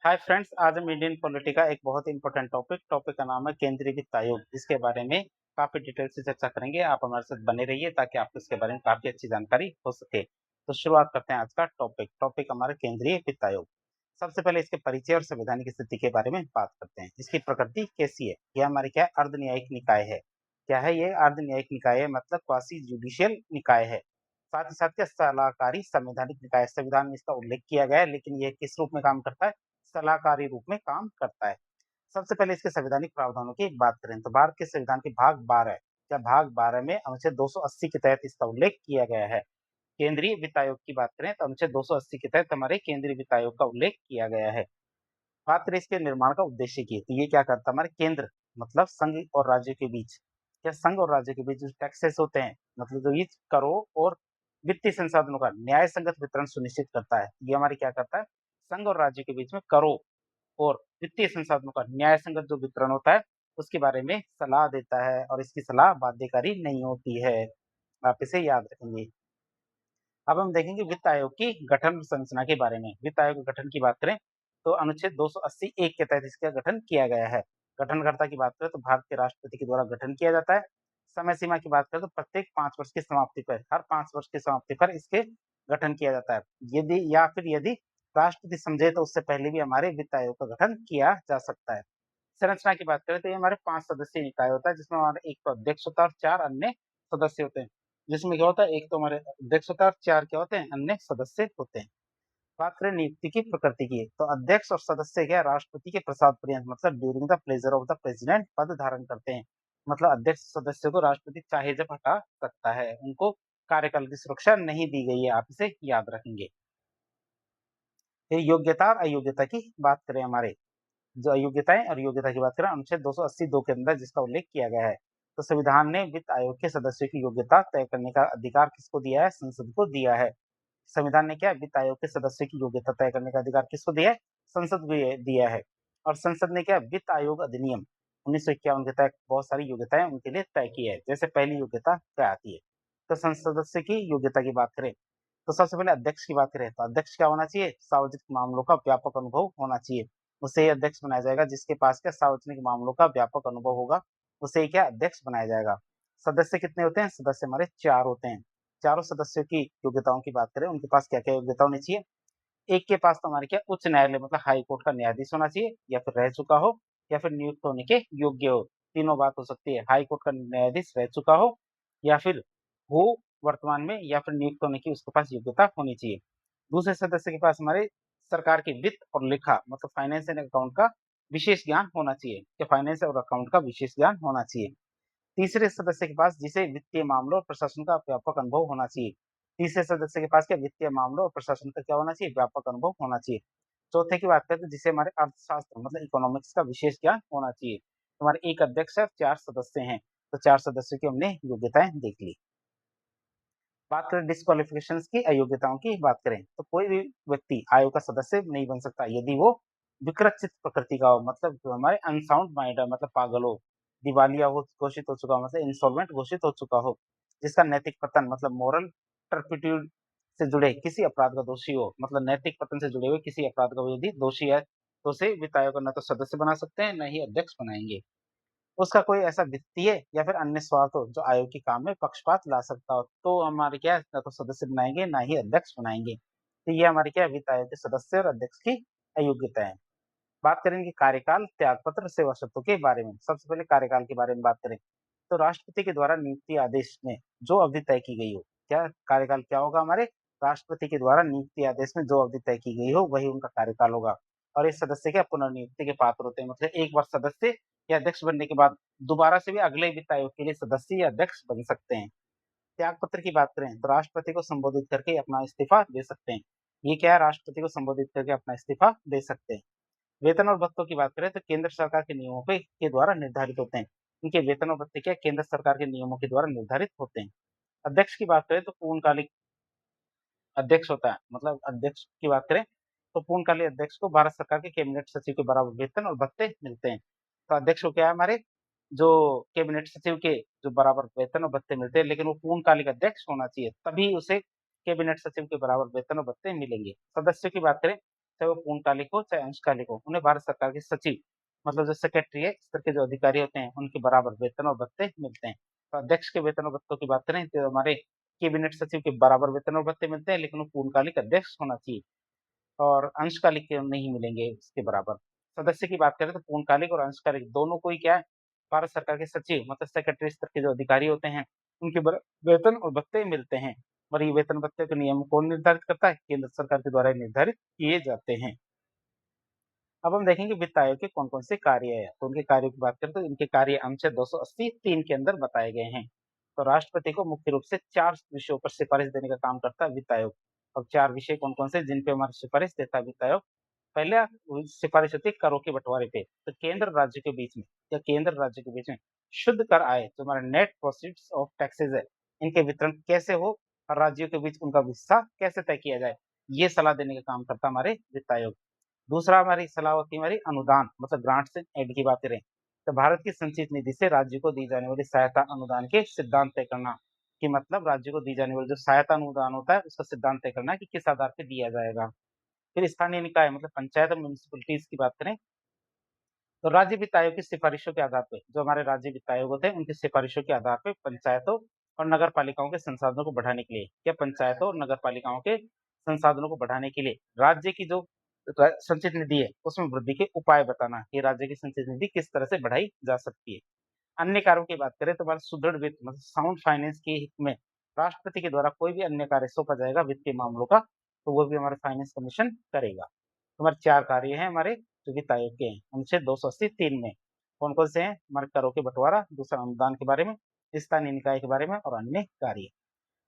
Hi friends, आज हम Indian polity का एक बहुत ही इंपॉर्टेंट टॉपिक का नाम है केंद्रीय वित्त आयोग। इसके बारे में काफी डिटेल से चर्चा करेंगे। आप हमारे साथ बने रहिए ताकि आपको इसके बारे में काफी अच्छी जानकारी हो सके। तो शुरुआत करते हैं आज का टॉपिक हमारा केंद्रीय वित्त आयोग। सबसे पहले इसके परिचय और संवैधानिक स्थिति के बारे में बात करते हैं। इसकी प्रकृति कैसी है? यह हमारी क्या अर्ध न्यायिक निकाय है। क्या है ये? अर्ध न्यायिक निकाय है, मतलब क्वासी जुडिशियल निकाय है। साथ ही साथ क्या सलाहकारी संवैधानिक निकाय, संविधान में इसका उल्लेख किया गया है, लेकिन ये किस रूप में काम करता है? सलाहकारी रूप में काम करता है। सबसे पहले इसके संवैधानिक प्रावधानों की बात करें तो भारत के संविधान के भाग 12 या भाग 12 में अनुच्छेद 280 के तहत इसका उल्लेख किया गया है। केंद्रीय वित्त आयोग की बात करें तो अनुच्छेद 280 के तहत हमारे केंद्रीय वित्त आयोग का उल्लेख किया गया है। बात करें इसके निर्माण का उद्देश्य की, तो ये क्या करता है? हमारे केंद्र मतलब संघ और राज्य के बीच, क्या संघ और राज्य के बीच जो टैक्सेस होते हैं, मतलब जो ये करों और वित्तीय संसाधनों का न्याय संगत वितरण सुनिश्चित करता है। ये हमारे क्या करता है? संघ और राज्य के बीच में करों और वित्तीय संसाधनों का न्याय संगत जो वितरण होता है, उसके बारे में सलाह देता है और इसकी सलाह बाध्यकारी नहीं होती है। आप इसे याद रखेंगे। अब हम देखेंगे वित्त आयोग की गठन संरचना के बारे में। वित्त आयोग के गठन की बात करें तो अनुच्छेद 280 एक के तहत इसका गठन किया गया है। गठनकर्ता की बात करें तो भारत के राष्ट्रपति के द्वारा गठन किया जाता है। समय सीमा की बात करें तो प्रत्येक 5 वर्ष की समाप्ति पर, हर 5 वर्ष की समाप्ति पर इसके गठन किया जाता है। यदि राष्ट्रपति समझे तो उससे पहले भी हमारे वित्त आयोग का गठन किया जा सकता है। संरचना की बात करें तो ये हमारे 5 सदस्यीय निकाय होता है, जिसमें हमारे एक तो अध्यक्ष होता है और 4 अन्य सदस्य होते हैं। जिसमें क्या होता है? एक तो हमारे अध्यक्ष होता है और 4 क्या होते हैं? अन्य सदस्य होते हैं। बात करें नियुक्ति की प्रकृति की, तो अध्यक्ष और सदस्य क्या राष्ट्रपति के प्रसाद पर्यंत, मतलब during the pleasure of the president पद धारण करते हैं। मतलब अध्यक्ष सदस्य को राष्ट्रपति चाहे जब हटा सकता है, उनको कार्यकाल की सुरक्षा नहीं दी गई है। आप इसे याद रखेंगे। फिर योग्यता और अयोग्यता की बात करें, हमारे जो अयोग्यताएं और योग्यता की बात करें अनुच्छेद 280(2) के अंदर जिसका उल्लेख किया गया है, तो संविधान ने वित्त आयोग के सदस्यों की योग्यता तय करने का अधिकार किसको दिया है? संसद को दिया है। संविधान ने क्या वित्त आयोग के सदस्यों की योग्यता तय करने का अधिकार किसको दिया है? संसद को दिया है। और संसद ने क्या वित्त आयोग अधिनियम 1951 के तहत बहुत सारी योग्यताएं उनके लिए तय की है। जैसे पहली योग्यता क्या आती है? तो संसद सदस्य की योग्यता की बात करें तो सबसे पहले अध्यक्ष की बात करें तो अध्यक्ष क्या होना चाहिए? सार्वजनिक मामलों का व्यापक अनुभव होना चाहिए। उसे ही अध्यक्ष बनाया जाएगा। जिसके पास क्या सार्वजनिक मामलों का व्यापक अनुभव होगा, उसे ही क्या अध्यक्ष बनाया जाएगा। सदस्य कितने होते हैं? सदस्य हमारे 4 होते हैं। चारों सदस्यों की योग्यताओं की बात करें, उनके पास क्या-क्या योग्यता होनी चाहिए? एक के पास तो हमारे क्या उच्च न्यायालय मतलब हाई कोर्ट का न्यायाधीश होना चाहिए, या फिर रह चुका हो, या फिर नियुक्त होने के योग्य हो। तीनों बात हो सकती है। हाई कोर्ट का न्यायाधीश रह चुका हो, या फिर हो वर्तमान में, या फिर नियुक्त होने की उसके पास योग्यता होनी चाहिए। दूसरे सदस्य के पास हमारे सरकार के वित्त और लेखा मतलब फाइनेंस एंड अकाउंट का विशेष ज्ञान होना चाहिए, कि फाइनेंस और अकाउंट का विशेष ज्ञान होना चाहिए। तीसरे सदस्य के पास जिसे वित्तीय मामलों और प्रशासन का व्यापक अनुभव होना चाहिए। तीसरे सदस्य के पास क्या वित्तीय मामलों और प्रशासन का क्या होना चाहिए? व्यापक अनुभव होना चाहिए। चौथे की बात करें तो जिसे हमारे अर्थशास्त्र मतलब इकोनॉमिक्स का विशेष ज्ञान होना चाहिए। हमारे एक अध्यक्ष है, 4 सदस्य हैं, तो 4 सदस्यों की हमने योग्यताएं देख ली। बात करें डिस्क्वालिफिकेशंस की, अयोग्यताओं की बात करें तो कोई भी व्यक्ति आयोग का सदस्य नहीं बन सकता यदि वो विकृत प्रकृति का हो, मतलब जो हमारे अनसाउंड माइंड है, मतलब पागल हो, दिवालिया हो घोषित हो चुका हो, मतलब इंसॉल्वेंट घोषित हो चुका हो, जिसका नैतिक पतन मतलब मोरल टर्पिट्यूड से जुड़े किसी अपराध का दोषी हो, मतलब नैतिक पतन से जुड़े हुए किसी अपराध का वो यदि दोषी है, तो उसे वित्त आयोग का न तो सदस्य बना सकते हैं, न ही अध्यक्ष बनाएंगे। उसका कोई ऐसा वित्तीय या फिर अन्य स्वार्थ हो जो आयोग के काम में पक्षपात ला सकता हो, तो हमारे क्या है, ना तो सदस्य बनाएंगे ना ही अध्यक्ष बनाएंगे। तो ये हमारे क्या है, वित्त आयोग के सदस्य और अध्यक्ष की अयोग्यता है। बात करेंगे कार्यकाल, त्यागपत्र, सेवा शर्तों के बारे में। सबसे पहले कार्यकाल के बारे में बात करें तो राष्ट्रपति के द्वारा नियुक्ति आदेश में जो अवधि तय की गई हो, क्या कार्यकाल क्या होगा? हमारे राष्ट्रपति के द्वारा नियुक्ति आदेश में जो अवधि तय की गई हो वही उनका कार्यकाल होगा। और ये सदस्य क्या पुनर्नियुक्ति के पात्र होते हैं, मतलब एक बार सदस्य या अध्यक्ष बनने के बाद दोबारा से भी अगले वित्त आयोग के लिए सदस्य या अध्यक्ष बन सकते हैं। त्यागपत्र की बात करें तो राष्ट्रपति को संबोधित करके अपना इस्तीफा दे सकते हैं। ये क्या है? राष्ट्रपति को संबोधित करके अपना इस्तीफा दे सकते हैं। वेतन और भत्तों की बात करें तो केंद्र सरकार के नियमों पे के द्वारा निर्धारित होते हैं। इनके वेतन और भत्ते क्या केंद्र सरकार के नियमों के द्वारा निर्धारित होते हैं। अध्यक्ष की बात करें तो पूर्णकालिक अध्यक्ष होता है, मतलब अध्यक्ष की बात करें तो पूर्णकालिक अध्यक्ष को भारत सरकार के कैबिनेट सचिव के बराबर वेतन और भत्ते मिलते हैं। तो अध्यक्ष को क्या है? हमारे जो कैबिनेट सचिव के जो बराबर वेतन और भत्ते मिलते हैं, लेकिन वो पूर्णकालिक अध्यक्ष होना चाहिए, तभी उसे कैबिनेट सचिव के बराबर वेतन और भत्ते मिलेंगे। सदस्यों की बात करें चाहे वो पूर्णकालिक हो, चाहे अंशकालिक हो, उन्हें भारत सरकार के सचिव मतलब जो सेक्रेटरी है, इस तरह के जो अधिकारी होते हैं, उनके बराबर वेतन और भत्ते मिलते हैं। तो अध्यक्ष के वेतन और भत्तों की बात करें तो हमारे कैबिनेट सचिव के बराबर वेतन और भत्ते मिलते हैं, लेकिन वो पूर्णकालिक अध्यक्ष होना चाहिए और अंशकालिक के नहीं मिलेंगे इसके बराबर। सदस्य की बात करें तो पूर्णकालिक और अंशकालिक दोनों को ही क्या है, भारत सरकार के सचिव मतलब सेक्रेटरी स्तर के जो अधिकारी होते हैं, उनके वेतन और भत्ते मिलते हैं। और ये वेतन भत्ते के नियम कौन निर्धारित करता है? केंद्र सरकार के द्वारा निर्धारित किए जाते हैं। अब हम देखेंगे वित्त आयोग के कौन-कौन से कार्य हैं। तो उनके कार्यों की बात करें तो इनके कार्य अनुच्छेद 280 3 के अंदर बताए गए हैं। तो राष्ट्रपति को मुख्य रूप से 4 विषयों पर सिफारिश देने का काम करता है वित्त आयोग। अब 4 विषय कौन-कौन से जिन पे हमारी सिफारिश देता है वित्त आयोग? पहला सिफारिश होती है करों के बंटवारे पे। तो केंद्र राज्य के बीच में या केंद्र राज्य के बीच में शुद्ध कर आय जो हमारा नेट प्रोसीड्स ऑफ टैक्सेस है, इनके वितरण कैसे हो और राज्यों के बीच उनका हिस्सा कैसे तय किया जाए, ये सलाह देने का काम करता है हमारे वित्त आयोग। दूसरा हमारी सलाह होती है हमारी अनुदान मतलब ग्रांट्स एंड एड की बात करें तो भारत की संचित निधि से राज्य को दी जाने वाली सहायता अनुदान के सिद्धांत तय करना कि मतलब राज्य को दी जाने वाली जो सहायता अनुदान होता है उसका सिद्धांत तय करना कि किस आधार पे दिया जाएगा। फिर स्थानीय निकाय मतलब पंचायत और म्युनिसिपैलिटीज की बात करें तो राज्य वित्त आयोग की सिफारिशों के आधार पे जो हमारे राज्य वित्त आयोग होते हैं उनकी सिफारिशों के आधार पे पंचायतों और नगर पालिकाओं के संसाधनों को बढ़ाने के लिए या पंचायतों और नगर पालिकाओं के संसाधनों को बढ़ाने के लिए राज्य की जो संचित निधि है उसमें वृद्धि के उपाय बताना कि राज्य की संचित निधि किस तरह से बढ़ाई जा सकती है। अन्य कार्यों की बात करें तो हमारे सुदृढ़ वित्त मतलब साउंड फाइनेंस के हित में राष्ट्रपति के द्वारा कोई भी अन्य कार्य सौंपा जाएगा वित्तीय मामलों का तो वो भी हमारे फाइनेंस कमीशन करेगा। तो हमारे 4 कार्य हैं हमारे जो वित्त आयोग के हैं अनुच्छेद 280 3 में। कौन-कौन से हैं? हमारे करों के बंटवारा, दूसरा अनुदान के बारे में, स्थानीय निकाय के बारे में और अन्य कार्य।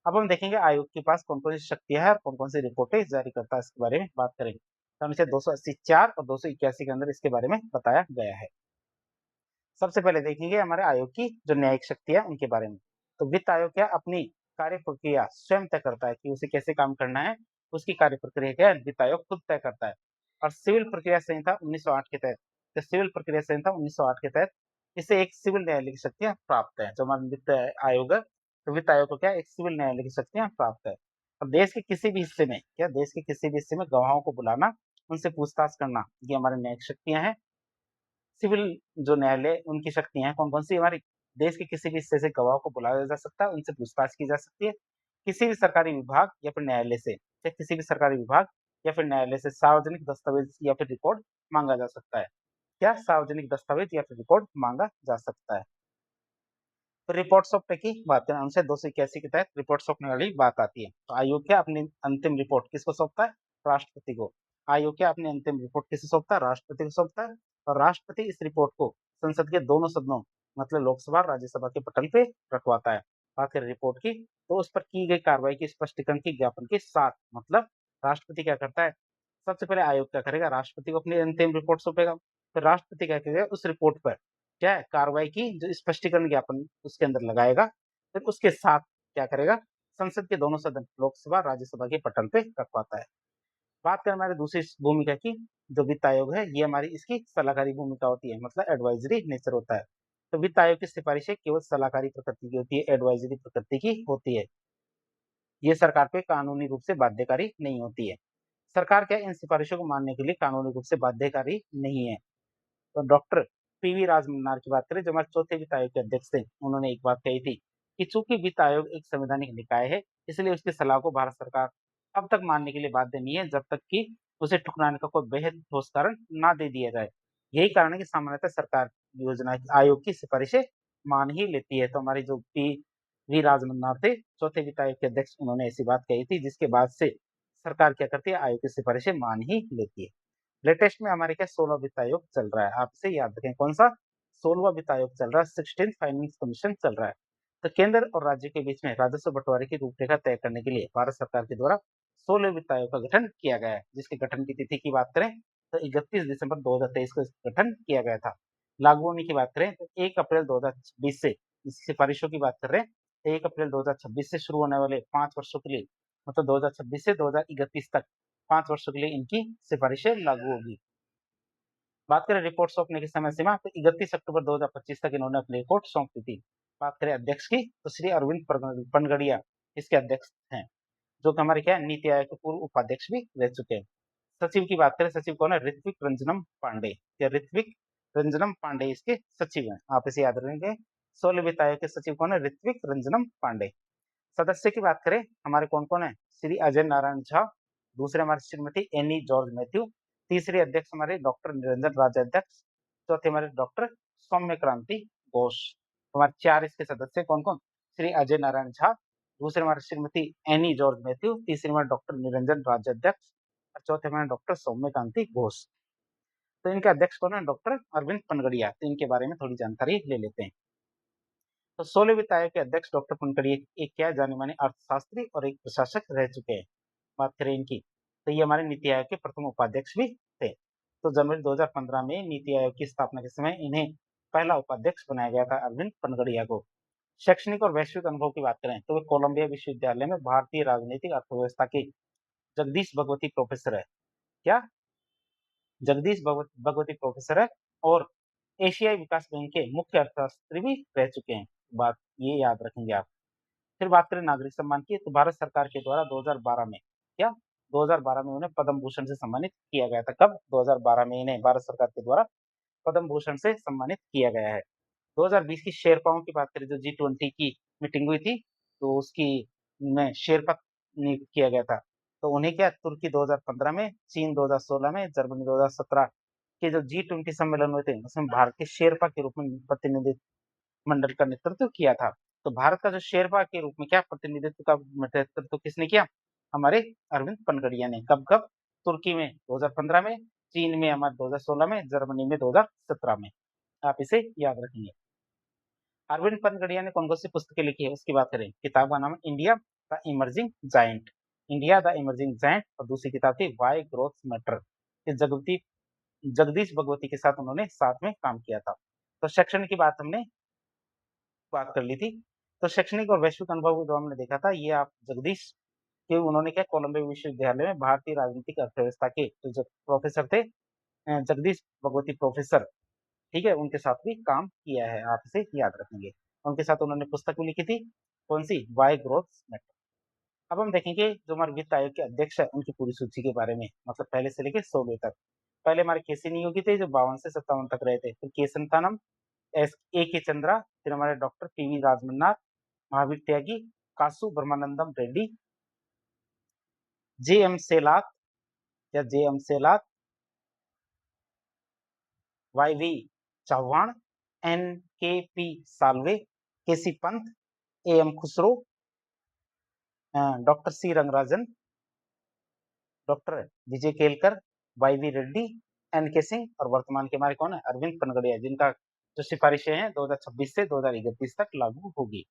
अब हम देखेंगे आयोग के पास कौन-कौन सी शक्तियाँ हैं और कौन-कौन सी रिपोर्टें जारी करता है इसके बारे में बात करेंगे। तो अनुच्छेद 280 4 और 281 के अंदर इसके बारे में बताया गया है। सबसे पहले देखेंगे हमारे आयोग की जो न्यायिक शक्ति है उनके बारे में। तो वित्त आयोग क्या अपनी कार्य प्रक्रिया स्वयं तय करता है कि उसे कैसे काम करना है, उसकी कार्य प्रक्रिया क्या है वित्त आयोग खुद तय करता है। और सिविल प्रक्रिया संहिता 1908 के तहत तो सिविल प्रक्रिया संहिता 1908 के तहत इसे एक सिविल न्यायालय की शक्तियाँ प्राप्त है। जो हमारा वित्त आयोग है, तो वित्त आयोग को क्या एक सिविल न्यायालय की शक्तियाँ प्राप्त है। और देश के किसी भी हिस्से में क्या देश के किसी भी हिस्से में गवाहों को बुलाना, उनसे पूछताछ करना, ये हमारी न्यायिक शक्तियाँ हैं। सिविल जो न्यायालय उनकी शक्तियाँ हैं कौन-कौन सी हमारी देश के किसी भी हिस्से से गवाह को बुलाया जा सकता है, उनसे पूछताछ की जा सकती है। किसी भी सरकारी विभाग या फिर न्यायालय से या किसी भी सरकारी विभाग या फिर न्यायालय से सार्वजनिक दस्तावेज या फिर रिकॉर्ड माँगा जा सकता है। क्या सार्वजनिक दस्तावेज या फिर रिकॉर्ड माँगा जा सकता है। तो रिपोर्ट्स ऑफ पे की बात करें अनुच्छेद 281 के तहत रिपोर्ट सौंपने वाली बात आती है। तो आयोग क्या अपनी अंतिम रिपोर्ट किसको सौंपता है? राष्ट्रपति को। आयोग क्या अपनी अंतिम रिपोर्ट किसे सौंपता है? राष्ट्रपति को सौंपता है और राष्ट्रपति इस रिपोर्ट को संसद के दोनों सदनों मतलब लोकसभा और राज्यसभा के पटल पे रखवाता है। बात करें रिपोर्ट की तो उस पर की गई कार्रवाई के स्पष्टीकरण के ज्ञापन के साथ मतलब राष्ट्रपति क्या करता है? सबसे पहले आयोग क्या करेगा? राष्ट्रपति को अपनी अंतिम रिपोर्ट सौंपेगा। फिर राष्ट्रपति क्या करेगा? उस रिपोर्ट पर क्या है कार्रवाई की जो स्पष्टीकरण ज्ञापन उसके अंदर लगाएगा। फिर उसके साथ क्या करेगा? संसद के दोनों सदन लोकसभा, राज्यसभा के पटल पे रखवाता है। बात करें हमारी दूसरी भूमिका की, जो वित्त आयोग है ये हमारी इसकी सलाहकारी भूमिका होती है मतलब एडवाइजरी नेचर होता है। तो वित्त आयोग की सिफारिशें केवल सलाहकारी प्रकृति की होती है, एडवाइजरी प्रकृति की होती है। ये सरकार पे कानूनी रूप से बाध्यकारी नहीं होती है। सरकार क्या इन सिफारिशों को मानने के लिए कानूनी रूप से बाध्यकारी नहीं है। तो डॉक्टर पीवी राजमन्नार की बात करें जो हमारे चौथे वित्त आयोग के अध्यक्ष थे, उन्होंने एक बात कही थी कि चूंकि वित्त आयोग एक संवैधानिक निकाय है, इसलिए उसकी सलाह को भारत सरकार तब तक मानने के लिए बाध्य नहीं है जब तक कि उसे ठुकराने का कोई बेहद ठोस कारण ना दे दिया जाए। यही कारण है कि सामान्यतः सरकार योजना आयोग की सिफारिशें मान ही लेती है। तो हमारी जो पी वी राजमन्नार थे चौथे वित्त आयोग के अध्यक्ष, उन्होंने ऐसी बात कही थी जिसके बाद से सरकार क्या करती है आयोग की सिफारिशें मान ही लेती है। लेटेस्ट में हमारे क्या 16वां वित्त आयोग चल रहा है, आप इसे याद रखें कौन सा 16वां वित्त आयोग चल रहा है, 16th फाइनेंस कमीशन चल रहा है। तो केंद्र और राज्य के बीच में राजस्व बंटवारे की रूपरेखा तय करने के लिए भारत सरकार के द्वारा 16वें वित्त आयोग का गठन किया गया है, जिसके गठन की तिथि की बात करें तो 31 दिसंबर 2023 को इसका गठन किया गया था। लागू होने की बात करें तो 1 अप्रैल 2026 से इस सिफारिशों की बात कर रहे हैं, तो 1 अप्रैल 2026 से शुरू होने वाले 5 वर्षों के लिए मतलब 2026 से 2031 तक 5 वर्षों के लिए इनकी सिफारिशें लागू होगी। बात करें रिपोर्ट सौंपने की समय सीमा तो 31 अक्टूबर 2025 तक इन्होंने अपनी रिपोर्ट सौंप दी थी। बात करें अध्यक्ष की तो श्री अरविंद पनगड़िया इसके अध्यक्ष हैं, जो कि हमारे क्या है नीति आयोग के पूर्व उपाध्यक्ष भी रह चुके हैं। सचिव की बात करें, सचिव कौन है? ऋत्विक रंजनम पांडे, या ऋत्विक रंजनम पांडे इसके सचिव हैं, आप इसे याद रखेंगे। 16 वित्त आयोग के सचिव कौन है? ऋत्विक रंजनम पांडे। सदस्य की बात करें, हमारे कौन कौन है? श्री अजय नारायण झा, दूसरे हमारे श्रीमती एनी जॉर्ज मैथ्यू, तीसरे अध्यक्ष हमारे डॉक्टर निरंजन राज्याध्यक्ष, चौथे हमारे डॉक्टर सौम्य क्रांति घोष। हमारे 4 इसके सदस्य कौन कौन? श्री अजय नारायण झा, दूसरे हमारे श्रीमती एनी जॉर्ज मैथ्यू, तीसरे हमारे डॉक्टर निरंजन राज्याध्यक्ष और चौथे हमारे डॉक्टर सौम्य क्रांति घोष। तो इनके अध्यक्ष कौन है? डॉक्टर अरविंद पनगड़िया। तो इनके बारे में थोड़ी जानकारी ले लेते हैं। तो 16 वित्त आयोग के अध्यक्ष डॉक्टर पनगड़िया एक क्या जाने माने अर्थशास्त्री और एक प्रशासक रह चुके हैं। बात करें इनकी, तो ये हमारे नीति आयोग के प्रथम उपाध्यक्ष भी थे। तो जनवरी 2015 में नीति आयोग की स्थापना के समय इन्हें पहला उपाध्यक्ष बनाया गया था, अरविंद पनगड़िया को। शैक्षणिक और वैश्विक अनुभव की बात करें तो वे कोलंबिया विश्वविद्यालय में भारतीय राजनीतिक अर्थव्यवस्था के जगदीश भगवती प्रोफेसर है। क्या? जगदीश भगवती प्रोफेसर है और एशियाई विकास बैंक के मुख्य अर्थशास्त्री भी रह चुके हैं। बात ये याद रखेंगे आप। फिर बात करें नागरिक सम्मान की, तो भारत सरकार के द्वारा 2012 में, क्या 2012 में उन्हें पद्म भूषण से सम्मानित किया गया था। कब? 2012 में इन्हें भारत सरकार के द्वारा पद्म भूषण से सम्मानित किया गया है। 2020 की शेरपाओं की बात करें, जो G20 की मीटिंग हुई थी, तो उसकी में शेरपा नियुक्त किया गया था। तो उन्हें क्या, तुर्की 2015 में, चीन 2016 में, जर्मनी 2017 के जो G20 सम्मेलन हुए थे, उसमें भारत के शेरपा के रूप में प्रतिनिधित्व मंडल का नेतृत्व किया था। तो भारत का जो शेरपा के रूप में क्या प्रतिनिधित्व का नेतृत्व किसने किया? हमारे अरविंद पनगड़िया ने। कब कब? तुर्की में 2015 में, चीन में हमारे 2016 में, जर्मनी में 2017 में। आप इसे याद रखेंगे। अरविंद पनगड़िया ने कौन कौन सी पुस्तकें लिखी है उसकी बात करें, किताब का नाम है India the emerging giant, India the emerging giant, और दूसरी किताब थी why growth matter. Jagdish Bhagwati के साथ उन्होंने साथ में काम किया था। तो शैक्षणिक की हमने बात कर ली थी। तो शैक्षणिक और वैश्विक अनुभव जो हमने देखा था, ये आप जगदीश के उन्होंने क्या कोलंबिया विश्वविद्यालय में भारतीय राजनीतिक अर्थव्यवस्था के जो प्रोफेसर थे, जगदीश भगवती प्रोफेसर, ठीक है, उनके साथ भी काम किया है, आप इसे याद रखेंगे। उनके साथ उन्होंने पुस्तक भी लिखी थी, कौन सी? Y growth matter. अब हम देखेंगे जो हमारे वित्त आयोग के अध्यक्ष है उनकी पूरी सूची के बारे में, मतलब पहले से लेकर 100वें तक। पहले हमारे केसी नियोगी थे जो 52 से 57 तक रहे थे। फिर के संतानम, एस ए के चंद्रा, फिर हमारे doctor PV Rajamannath, Mahavir Tyagi, Kasu Brahmanandam Reddy, J M Shelat या J M Shelat, Y V Chauhan, N K P Salve, K C Pant, A M Khusro, doctor C Rangarajan, doctor Vijay Kelkar, Y V Reddy, N K Singh, और वर्तमान के हमारे कौन है? अरविंद पनगड़िया, जिनका जो सिफारिशें हैं 2026 से 2031 तक लागू होगी।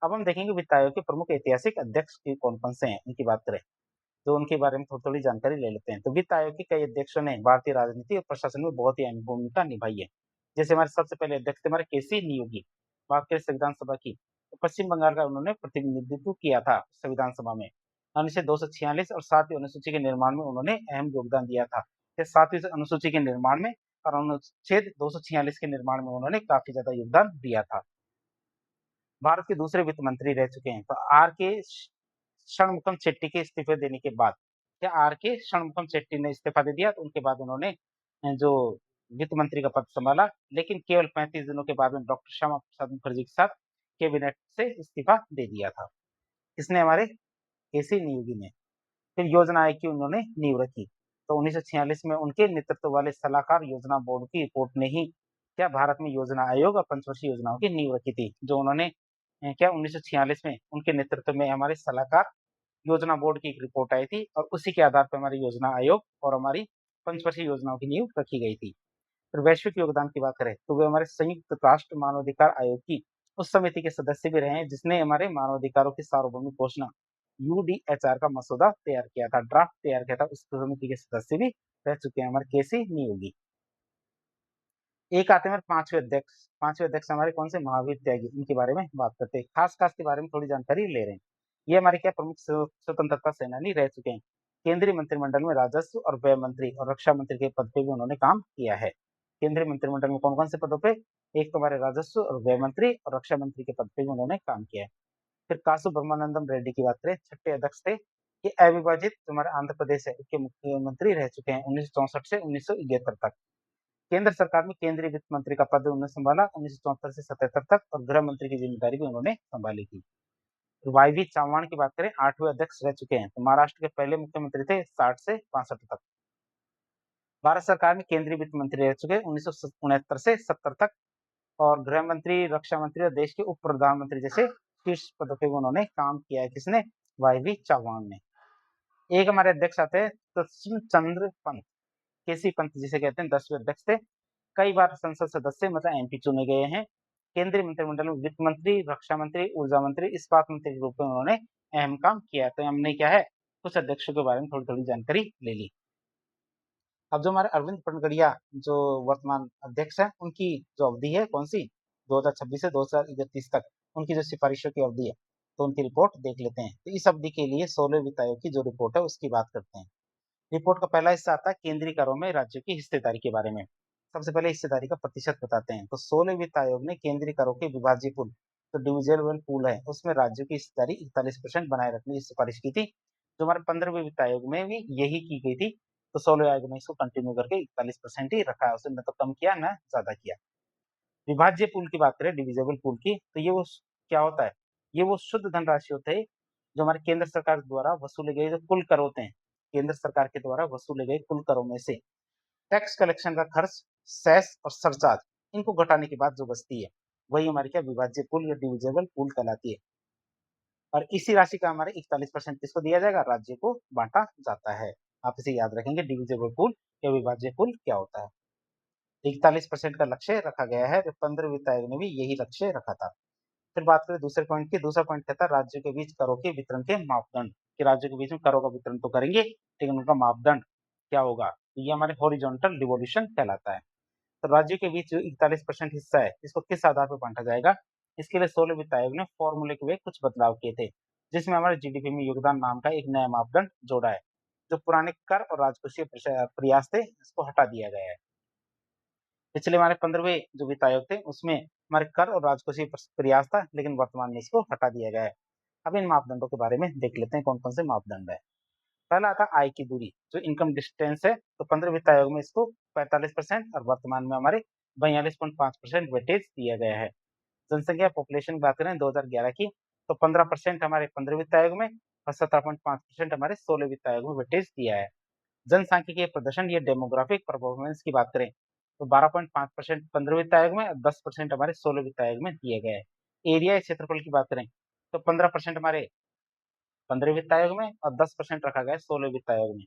अब हम देखेंगे वित्त आयोग के प्रमुख ऐतिहासिक अध्यक्ष कौन कौन से हैं, उनकी बात करें तो उनके बारे में थोड़ी थोड़ी जानकारी ले लेते हैं। तो वित्त आयोग के कई अध्यक्षों ने भारतीय राजनीति और प्रशासन में बहुत ही अहम भूमिका निभाई है। जैसे हमारे सबसे पहले अध्यक्ष थे हमारे केसी नियोगी। बात करें संविधान सभा की, तो पश्चिम बंगाल का उन्होंने प्रतिनिधित्व किया था संविधान सभा में। अनुच्छेद 246 और 7वीं अनुसूची के निर्माण में उन्होंने अहम योगदान दिया था। 7वीं अनुसूची के निर्माण में और अनुच्छेद 246 के निर्माण में उन्होंने काफी ज्यादा योगदान दिया था। भारत के दूसरे वित्त मंत्री रह चुके हैं। तो आर के षणमुखम शेट्टी के इस्तीफे देने के बाद, क्या आर के षणमुखम शेट्टी ने इस्तीफा दे दिया, तो उनके बाद उन्होंने जो वित्त मंत्री का पद संभाला, लेकिन केवल 35 दिनों के बाद में डॉक्टर श्यामा प्रसाद मुखर्जी के साथ कैबिनेट से इस्तीफा दे दिया था। इसने हमारे केसी नियोगी ने। फिर योजना आयोग की उन्होंने नींव रखी। तो 1946 में उनके नेतृत्व वाले सलाहकार योजना बोर्ड की रिपोर्ट ने ही क्या भारत में योजना आयोग और पंचवर्षीय योजनाओं की नींव रखी थी। जो उन्होंने क्या 1946 में उनके नेतृत्व में हमारे सलाहकार योजना बोर्ड की एक रिपोर्ट आई थी, और उसी के आधार पर हमारी योजना आयोग और हमारी पंचवर्षीय योजनाओं की नींव रखी गई थी। फिर वैश्विक योगदान की बात करें तो वे हमारे संयुक्त राष्ट्र मानवाधिकार आयोग की उस समिति के सदस्य भी रहे हैं जिसने हमारे मानवाधिकारों की सार्वभौमिक घोषणा यूडीएचआर का मसौदा तैयार किया था, ड्राफ्ट तैयार किया था। उस समिति के सदस्य भी रह चुके हैं हमारे केसी नियोगी। एक आते हैं पांचवें अध्यक्ष। पांचवें अध्यक्ष हमारे कौन से? महावीर त्यागी। इनके बारे में बात करते हैं, खास के बारे में थोड़ी जानकारी ले रहे हैं। ये हमारे क्या प्रमुख स्वतंत्रता सेनानी रह चुके हैं। केंद्रीय मंत्रिमंडल में राजस्व और व्यय मंत्री और रक्षा मंत्री के पद पे भी उन्होंने काम किया है। केंद्रीय मंत्रिमंडल में कौन कौन से पदों पे? एक तो हमारे राजस्व और व्यय मंत्री और रक्षा मंत्री के पद पे भी उन्होंने काम किया है। फिर कासु ब्रह्मानंदम रेड्डी की बात करें, छठे अध्यक्ष थे ये अविभाजित जो हमारा आंध्र प्रदेश है उसके मुख्यमंत्री रह चुके हैं 1964 से 1971 तक। केंद्र सरकार में केंद्रीय वित्त मंत्री का पद उन्होंने संभाला 1974 से 77 तक और गृह मंत्री की जिम्मेदारी भी उन्होंने संभाली थी। वाईवी चौहान की बात करें 8वें अध्यक्ष रह चुके हैं, तो महाराष्ट्र के पहले मुख्यमंत्री थे 60 से 65 तक। भारत सरकार में केंद्रीय वित्त मंत्री रह चुके हैं 1969 से 70 तक और गृह मंत्री, रक्षा मंत्री और देश के उप प्रधानमंत्री जैसे शीर्ष पदों पे उन्होंने काम किया है। किसने? वाईवी चौहान ने। एक हमारे अध्यक्ष आते हैं कृष्ण चंद्र पंत, केसी पंत जिसे कहते हैं 10वें अध्यक्ष थे। कई बार संसद सदस्य मतलब एमपी चुने गए हैं। केंद्रीय मंत्रिमंडल में वित्त मंत्री, रक्षा मंत्री, ऊर्जा मंत्री, इस्पात मंत्री के रूप में उन्होंने अहम काम किया है। तो हमने क्या है कुछ अध्यक्षों के बारे में थोड़ी थोड़ी जानकारी ले ली। अब जो हमारे अरविंद पनगड़िया जो वर्तमान अध्यक्ष है उनकी जो अवधि है कौन सी 2026 से 2031 तक उनकी जो सिफारिशों की अवधि है तो उनकी रिपोर्ट देख लेते हैं। तो इस अवधि के लिए 16 वित्त आयोग की जो रिपोर्ट है उसकी बात करते हैं। रिपोर्ट का पहला हिस्सा आता है केंद्रीय करों में राज्यों की हिस्सेदारी के बारे में। सबसे पहले हिस्सेदारी का प्रतिशत बताते हैं। तो 16 वित्त आयोग ने केंद्रीय करों के विभाज्य पूल तो डिविजिबल पूल है उसमें राज्यों की हिस्सेदारी 41% बनाए रखने की सिफारिश की थी। जो हमारे 15वें वित्त आयोग में भी यही की गई थी। तो 16 आयोग ने इसको कंटिन्यू करके 41% ही रखा है, उसने न तो कम किया न ज्यादा किया। विभाज्य पूल की बात करें डिविजिबल पूल की तो ये वो क्या होता है, ये वो शुद्ध धनराशि होते हैं जो हमारे केंद्र सरकार द्वारा वसूले गए जो कुल कर होते हैं। केंद्र सरकार के द्वारा वसूले गए कुल करों में से टैक्स कलेक्शन का खर्च, सेस और सरचार्ज इनको घटाने के बाद जो बचती है वही हमारी क्या विभाज्य पूल या डिविजिबल पूल कहलाती है। और इसी राशि का हमारे 41% किसको दिया जाएगा, राज्य को बांटा जाता है। आप इसे याद रखेंगे डिविजिबल पूल या विभाज्य पूल क्या होता है। 41% का लक्ष्य रखा गया है, तो 15 वित्त आयोग ने भी यही लक्ष्य रखा था। फिर बात करें दूसरे पॉइंट की, दूसरा पॉइंट कहता है राज्यों के बीच करों के वितरण के मापदंड कि राज्यों के बीच में करों का वितरण तो करेंगे लेकिन उनका मापदंड क्या होगा, तो ये हमारे हॉरिजॉन्टल डिवोल्यूशन कहलाता है। तो राज्यों के बीच जो 41% हिस्सा है इसको किस आधार पर बांटा जाएगा, इसके लिए 16 वित्त आयोग ने फॉर्मूले के वे कुछ बदलाव किए थे जिसमें हमारे जीडीपी में योगदान नाम का एक नया मापदंड जोड़ा है। जो पुराने कर और राजकोषीय प्रयास थे इसको हटा दिया गया है। पिछले हमारे 15वें जो वित्त आयोग थे उसमें हमारे कर और राजकोषीय प्रयास था लेकिन वर्तमान में इसको हटा दिया गया है। अब इन मापदंडों के बारे में देख लेते हैं कौन कौन से मापदंड है। पहला आता है आय की दूरी जो इनकम डिस्टेंस है, तो 15 वित्त आयोग में इसको 45% और वर्तमान में हमारे 42.5% वेटेज दिया गया है। जनसंख्या पॉपुलेशन की बात करें 2011 की तो 15% हमारे 15 वित्त आयोग में और 17.5% हमारे 16 वित्त आयोग में वेटेज दिया है। जनसांख्यिकीय प्रदर्शन या डेमोग्राफिक परफॉर्मेंस की बात करें तो 12.5% 15 वित्त आयोग में और 10% हमारे 16 वित्त आयोग में दिए गए हैं। एरिया या क्षेत्रफल की बात करें तो 15% हमारे 15 वित्त आयोग में और 10% रखा गया है 16 वित्त आयोग में।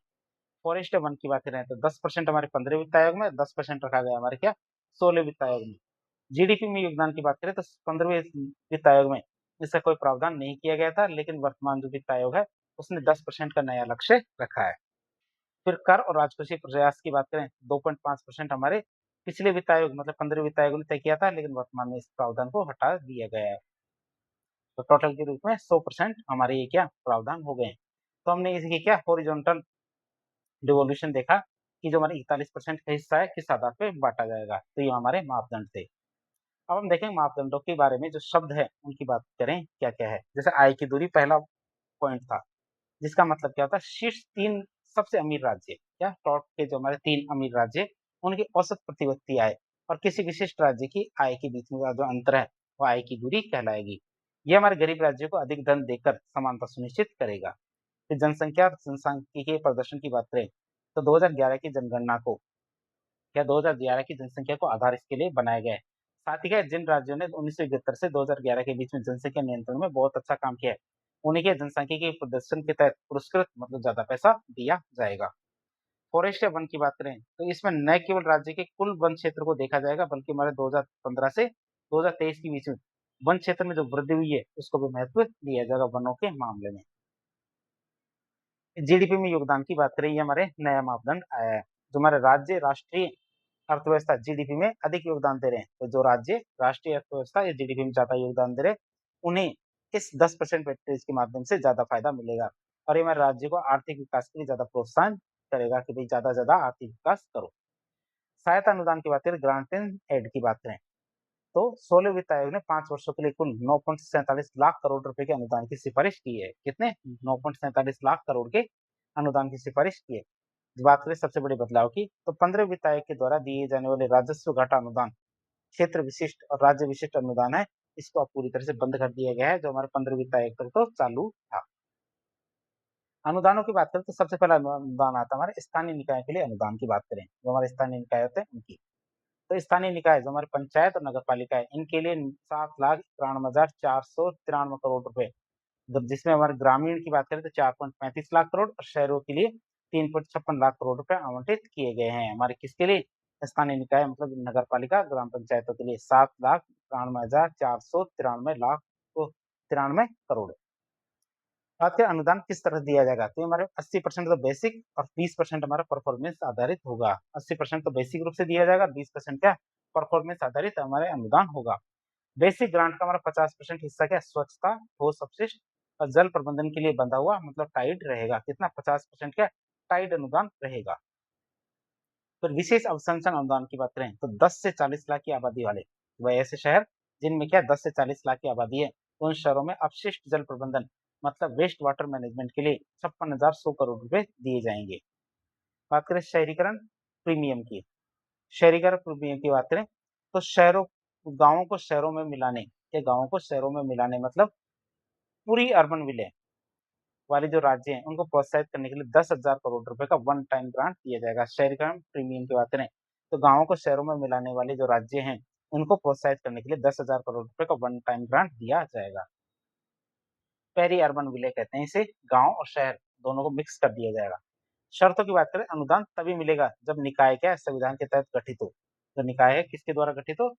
फॉरेस्ट वन की बात करें तो 10% हमारे 15 वित्त आयोग में, 10% रखा गया हमारे क्या 16 वित्त आयोग में। जीडीपी में योगदान की बात करें तो 15वें वित्त आयोग में इसका कोई प्रावधान नहीं किया गया था लेकिन वर्तमान जो वित्त आयोग है उसने 10% का नया लक्ष्य रखा है। फिर कर और राजकोषीय प्रयास की बात करें 2.5% हमारे पिछले वित्त आयोग मतलब 15 वित्त आयोग ने तय किया था लेकिन वर्तमान में इस प्रावधान को हटा दिया गया है। तो टोटल के रूप में 100% हमारे ये क्या प्रावधान हो गए हैं। तो हमने इसकी क्या हॉरिजॉन्टल डिवोल्यूशन देखा कि जो हमारे 41% का हिस्सा है किस आधार पे बांटा जाएगा, तो ये हमारे मापदंड थे। अब हम देखेंगे मापदंडों के बारे में जो शब्द है उनकी बात करें क्या क्या है। जैसे आय की दूरी पहला पॉइंट था जिसका मतलब क्या होता है शीर्ष 3 सबसे अमीर राज्य क्या टॉप के जो हमारे 3 अमीर राज्य उनकी औसत प्रतिव्यक्ति आय और किसी विशिष्ट राज्य की आय के बीच में जो अंतर है वो आय की दूरी कहलाएगी। ये हमारे गरीब राज्यों को अधिक धन देकर समानता सुनिश्चित करेगा। फिर जनसंख्या और जनसांख्यिकीय प्रदर्शन की बात करें तो 2011 की जनगणना को या 2011 की जनसंख्या को आधार इसके लिए बनाया गया है। साथ ही क्या जिन राज्यों ने 1971 से 2011 के बीच में जनसंख्या नियंत्रण में बहुत अच्छा काम किया है उन्हीं के जनसांख्यिकीय प्रदर्शन के तहत पुरस्कृत मतलब ज्यादा पैसा दिया जाएगा। फॉरेस्ट या वन की बात करें तो इसमें न केवल राज्य के कुल वन क्षेत्र को देखा जाएगा बल्कि हमारे 2015 से 2023 के बीच में वन क्षेत्र में जो वृद्धि हुई है उसको भी महत्व दिया जाएगा वनों के मामले में। जीडीपी में योगदान की बात करें ये हमारे नया मापदंड आया है। जो हमारे राज्य राष्ट्रीय अर्थव्यवस्था जीडीपी में अधिक योगदान दे रहे हैं तो जो राज्य राष्ट्रीय अर्थव्यवस्था या जीडीपी में ज्यादा योगदान दे रहे हैं उन्हें इस 10% वेटेज के माध्यम से ज्यादा फायदा मिलेगा और ये हमारे राज्य को आर्थिक विकास के लिए ज्यादा प्रोत्साहन करेगा कि भाई ज्यादा आर्थिक विकास करो। सहायता अनुदान की बात करें ग्रांट एंड एड की बात करें तो 16वें वित्त आयोग ने 5 वर्षों के लिए कुल 9.47 लाख करोड़ रुपए के अनुदान की सिफारिश की है। कितने? 9.47 लाख करोड़ के अनुदान की सिफारिश की है। बात करें सबसे बड़े बदलाव की, तो 15वें वित्त आयोग के द्वारा दिए जाने वाले राजस्व घाटा अनुदान, क्षेत्र विशिष्ट और राज्य विशिष्ट अनुदान है, इसको अब पूरी तरह से बंद कर दिया गया है, जो हमारे 15वें वित्त आयोग तक तो चालू था। अनुदानों की बात करें तो सबसे पहला अनुदान आता है हमारे स्थानीय निकाय के लिए। अनुदान की बात करें, जो हमारे स्थानीय निकाय होते हैं उनकी, तो स्थानीय निकाय जो हमारे पंचायत और नगर पालिका है, इनके लिए 7,93,493 करोड़ रुपए, जिसमें हमारे ग्रामीण की बात करें तो 4.35 लाख करोड़ और शहरों के लिए 3.56 लाख करोड़ रुपए आवंटित किए गए हैं। हमारे किसके लिए? स्थानीय निकाय मतलब नगर पालिका, ग्राम पंचायतों के लिए 7,93,493 करोड़। बात करें अनुदान किस तरह दिया जाएगा, तो हमारे 80% तो बेसिक और 20% हमारा परफॉर्मेंस आधारित होगा। 80% तो बेसिक रूप से दिया जाएगा, 20% क्या परफॉर्मेंस आधारित हमारे अनुदान होगा। बेसिक ग्रांट का हमारा 50% हिस्सा क्या स्वच्छता, ठोस अपशिष्ट और जल प्रबंधन के लिए बंधा हुआ मतलब टाइड रहेगा। कितना? 50% क्या टाइड अनुदान रहेगा। फिर विशेष अवसंरचना अनुदान की बात करें तो 10 से 40 लाख की आबादी वाले वह ऐसे शहर जिनमें क्या 10 से 40 लाख की आबादी है, उन शहरों में अपशिष्ट जल प्रबंधन मतलब वेस्ट वाटर मैनेजमेंट के लिए 56,100 करोड़ रुपए दिए जाएंगे। बात करें शहरीकरण प्रीमियम की, शहरीकरण प्रीमियम की बात करें तो शहरों गांवों को शहरों में मिलाने या गांवों को शहरों में मिलाने मतलब पूरी अर्बन विलेज वाले जो राज्य हैं उनको प्रोत्साहित करने के लिए 10,000 करोड़ रुपए का वन टाइम ग्रांट दिया जाएगा। शहरीकरण प्रीमियम की बात करें तो गांवों को शहरों में मिलाने वाले जो राज्य हैं उनको प्रोत्साहित करने के लिए 10,000 करोड़ रुपए का वन टाइम ग्रांट दिया जाएगा। पेरी अर्बन विलेज कहते हैं इसे, गांव और शहर दोनों को मिक्स कर दिया जाएगा। शर्तों की बात करें, अनुदान तभी मिलेगा जब निकाय क्या संविधान के तहत गठित हो। जो निकाय है किसके द्वारा गठित हो?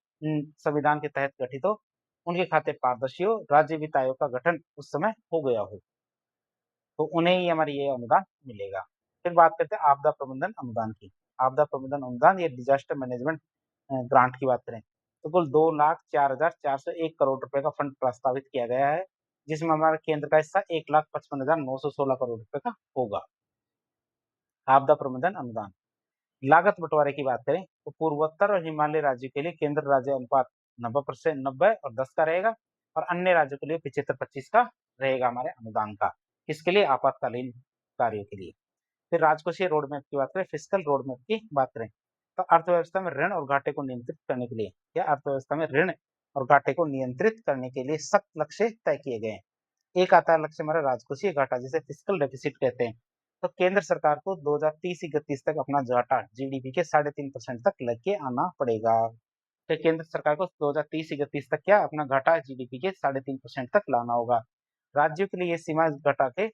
संविधान के तहत गठित हो, उनके खाते पारदर्शी हो, राज्य वित्त आयोग का गठन उस समय हो गया हो, तो उन्हें ही हमारे ये अनुदान मिलेगा। फिर बात करते हैं आपदा प्रबंधन अनुदान की। आपदा प्रबंधन अनुदान या डिजास्टर मैनेजमेंट ग्रांट की बात करें तो कुल 2,04,401 करोड़ रुपए का फंड प्रस्तावित किया गया है, जिसमें हमारा केंद्र का हिस्सा 1,55,916 करोड़ रुपए का होगा। आपदा प्रबंधन अनुदान लागत बंटवारे की बात करें तो पूर्वोत्तर और हिमालय राज्यों के लिए केंद्र राज्य अनुपात 90% 90 और 10 का रहेगा, और अन्य राज्यों के लिए 75-25 का रहेगा हमारे अनुदान का। किसके लिए? आपातकालीन कार्यों के लिए। फिर राजकोषीय रोड मैप की बात करें, फिस्कल रोड मैप की बात करें तो अर्थव्यवस्था में ऋण और घाटे को नियंत्रित करने के लिए या अर्थव्यवस्था में ऋण और घाटे को नियंत्रित करने के लिए सख्त लक्ष्य तय किए गए हैं। एक आता है लक्ष्य हमारा राजकोषीय घाटा, जिसे फिस्कल डेफिसिट कहते हैं। तो केंद्र सरकार को 2030-31 तक अपना घाटा जीडीपी के 3.5% तक लेके आना पड़ेगा। तो केंद्र सरकार को 2030-31 तक क्या अपना घाटा जीडीपी के 3.5% तक लाना होगा। राज्यों के लिए ये सीमा घटा के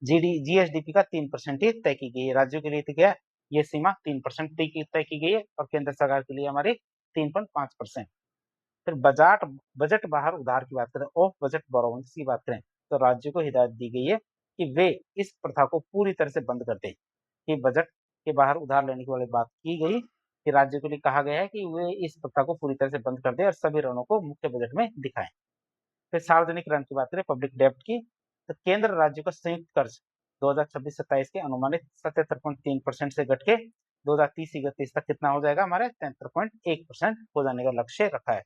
जीएसडीपी का 3% ही तय की गई है। राज्यों के लिए तो क्या ये सीमा 3% तय की गई है, और केंद्र सरकार के लिए हमारी 3.5%। फिर बजट बाहर उधार की बात करें, ऑफ बजट बोरोइंग्स की बात करें तो राज्यों को हिदायत दी गई है कि वे इस प्रथा को पूरी तरह से बंद कर दें। कि बजट के बाहर उधार लेने की वाली बात की गई कि राज्यों के लिए कहा गया है कि वे इस प्रथा को पूरी तरह से बंद कर दें और सभी ऋणों को मुख्य बजट में दिखाएं। फिर सार्वजनिक ऋण की बात करें, पब्लिक डेब्ट की, तो केंद्र राज्यों का संयुक्त कर्ज 2026-27 के अनुमानित 77.3% से घट के 2030-31 तक कितना हो जाएगा? हमारे 73.1% हो जाने का लक्ष्य रखा है,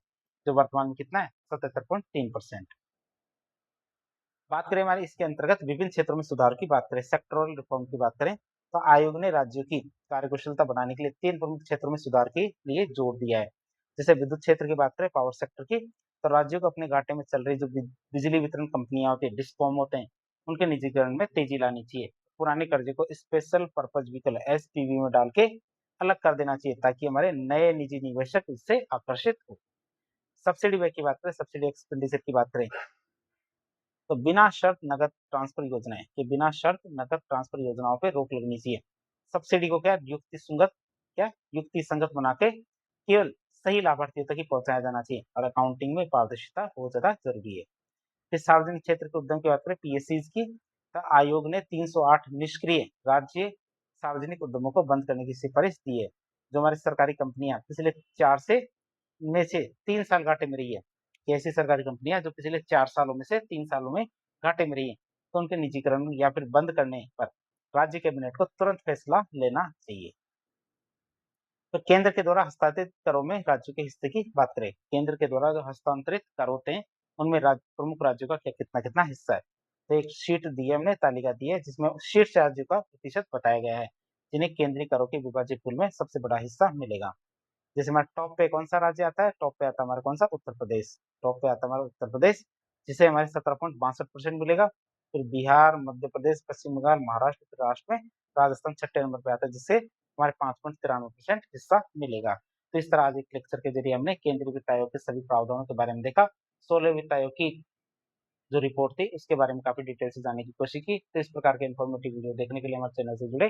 जो वर्तमान में कितना है? 77.3%। बात करें हमारे इसके अंतर्गत विभिन्न क्षेत्रों में सुधार की बात करें, सेक्टोरल रिफॉर्म की बात करें तो आयोग ने राज्यों की कार्यकुशलता बढ़ाने के लिए 3 प्रमुख क्षेत्रों में सुधार के लिए जोर दिया है। जैसे विद्युत क्षेत्र की बात करें, पावर सेक्टर की, तो राज्यों को अपने घाटे में चल रही जो बिजली वितरण कंपनियां होती है, डिस्कॉम होते हैं, उनके निजीकरण में तेजी लानी चाहिए। पुराने कर्जे को स्पेशल पर्पज व्हीकल एसपीवी में डाल के अलग कर देना चाहिए, ताकि हमारे नए निजी निवेशक इससे आकर्षित हो। सब्सिडी व्यय की बात करें, सब्सिडी एक्सपेंडिचर की बात करें तो बिना शर्त नकद ट्रांसफर योजनाएं कि बिना शर्त नकद ट्रांसफर योजनाओं पे रोक लगनी चाहिए। सब्सिडी को युक्ति संगत बना के केवल सही लाभार्थियों तक ही पहुंचाया जाना चाहिए, और अकाउंटिंग में पारदर्शिता बहुत ज्यादा जरूरी है। फिर सार्वजनिक क्षेत्र के उद्यम की बात करें, पीएससीज की, तो आयोग ने 308 निष्क्रिय राज्य सार्वजनिक उद्यमों को बंद करने की सिफारिश दी है। जो हमारी सरकारी कंपनियां पिछले 3 साल घाटे में रही है, कि ऐसी सरकारी कंपनियां जो पिछले 4 सालों में से 3 सालों में घाटे में रही है, तो उनके निजीकरण या फिर बंद करने पर राज्य कैबिनेट को तुरंत फैसला लेना चाहिए। तो केंद्र के द्वारा हस्तांतरित करों में राज्यों के हिस्से की बात करें, केंद्र के द्वारा जो हस्तांतरित कर होते हैं, उनमें प्रमुख राज्यों का क्या कितना-कितना हिस्सा है। तो एक शीट दी है हमने, तालिका दी है, जिसमें शीर्ष राज्यों का प्रतिशत बताया गया है, जिन्हें केंद्रीय करों के विभाजित कुल में सबसे बड़ा हिस्सा मिलेगा। जैसे हमारा टॉप पे कौन-सा राज्य आता है? टॉप पे आता है हमारा कौन-सा? उत्तर प्रदेश। टॉप पे आता है हमारा उत्तर प्रदेश, जिसे हमारे 17.62% मिलेगा। फिर बिहार, मध्य प्रदेश, पश्चिम बंगाल, महाराष्ट्र, फिर लास्ट में राजस्थान छठे नंबर पे आता है, जिससे हमारे 5.93% हिस्सा मिलेगा। तो इस तरह आज एक लेक्चर के ज़रिए हमने केंद्रीय वित्त आयोग के सभी प्रावधानों के बारे में देखा। 16वें वित्त आयोग की जो रिपोर्ट थी, उसके बारे में काफ़ी डिटेल से जानने की कोशिश की। तो इस प्रकार के इन्फॉर्मेटिव वीडियो देखने के लिए हमारे चैनल से जुड़े।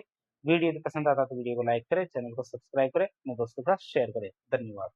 वीडियो यदि पसंद आता है तो वीडियो को लाइक करें, चैनल को सब्सक्राइब करें, अपने दोस्तों के साथ शेयर करें। धन्यवाद।